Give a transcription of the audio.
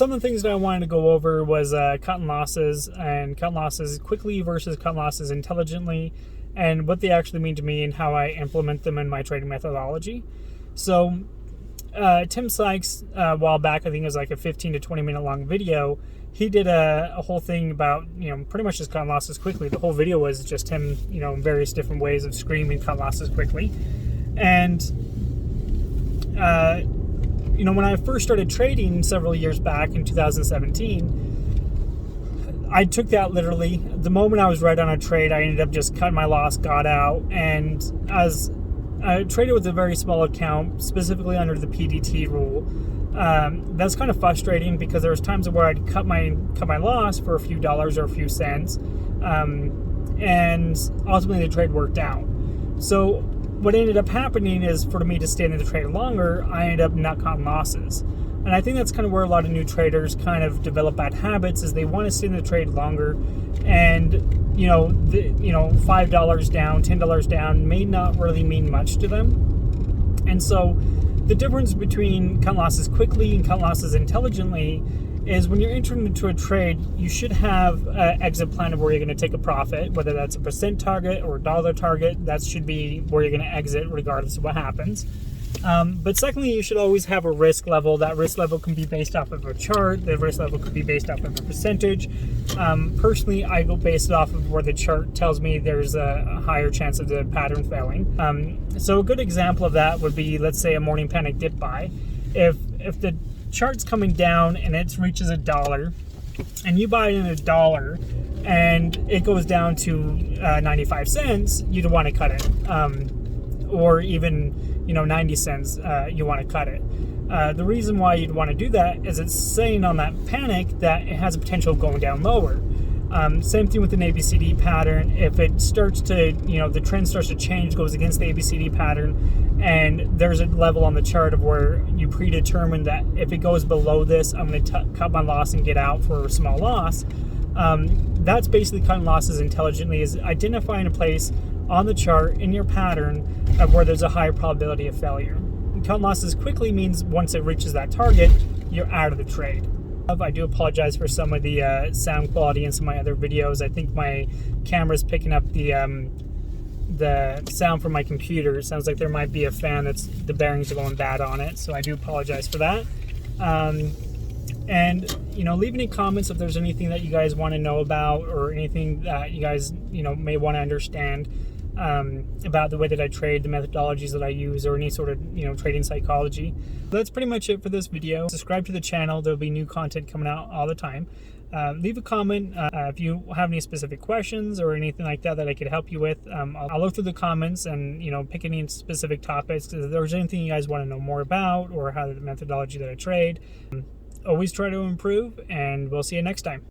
Some of the things that I wanted to go over was cut losses and cut losses quickly versus cut losses intelligently, and what they actually mean to me and how I implement them in my trading methodology. So Tim Sykes, a while back, I think it was like a 15 to 20 minute long video, he did a whole thing about, pretty much just cut losses quickly. The whole video was just him, various different ways of screaming cut losses quickly. And when I first started trading several years back in 2017, I took that literally. The moment I was right on a trade, I ended up just cutting my loss, got out, and as I traded with a very small account, specifically under the PDT rule. That's kind of frustrating because there was times where I'd cut my loss for a few dollars or a few cents, and ultimately the trade worked out. So what ended up happening is, for me to stay in the trade longer, I ended up not cutting losses. And I think that's kind of where a lot of new traders kind of develop bad habits, is they want to stay in the trade longer, and $5 down, $10 down may not really mean much to them. And so the difference between cut losses quickly and cut losses intelligently is, when you're entering into a trade, you should have an exit plan of where you're going to take a profit, whether that's a percent target or a dollar target. That should be where you're going to exit regardless of what happens. But secondly, you should always have a risk level. That risk level can be based off of a chart. The risk level could be based off of a percentage. Personally, I go based it off of where the chart tells me there's a higher chance of the pattern failing. So a good example of that would be, let's say, a morning panic dip buy. If the chart's coming down and it reaches $1, and you buy it in $1, and it goes down to 95 cents, you'd want to cut it. Or even 90 cents, you want to cut it. The reason why you'd want to do that is it's saying on that panic that it has a potential of going down lower. Same thing with an ABCD pattern. If it starts to, the trend starts to change, goes against the ABCD pattern, and there's a level on the chart of where you predetermine that if it goes below this, I'm going to cut my loss and get out for a small loss. That's basically cutting losses intelligently, is identifying a place on the chart in your pattern of where there's a higher probability of failure. Cut losses quickly means once it reaches that target, you're out of the trade. I do apologize for some of the sound quality in some of my other videos. I think my camera's picking up the sound from my computer. It sounds like there might be a fan the bearings are going bad on it, so I do apologize for that. And leave any comments if there's anything that you guys want to know about, or anything that you guys may want to understand about the way that I trade, the methodologies that I use, or any sort of trading psychology. That's pretty much it for this video. Subscribe to the channel. There'll be new content coming out all the time. Leave a comment if you have any specific questions or anything like that I could help you with. I'll look through the comments and pick any specific topics. If there's anything you guys want to know more about, or how the methodology that I trade, always try to improve, and we'll see you next time.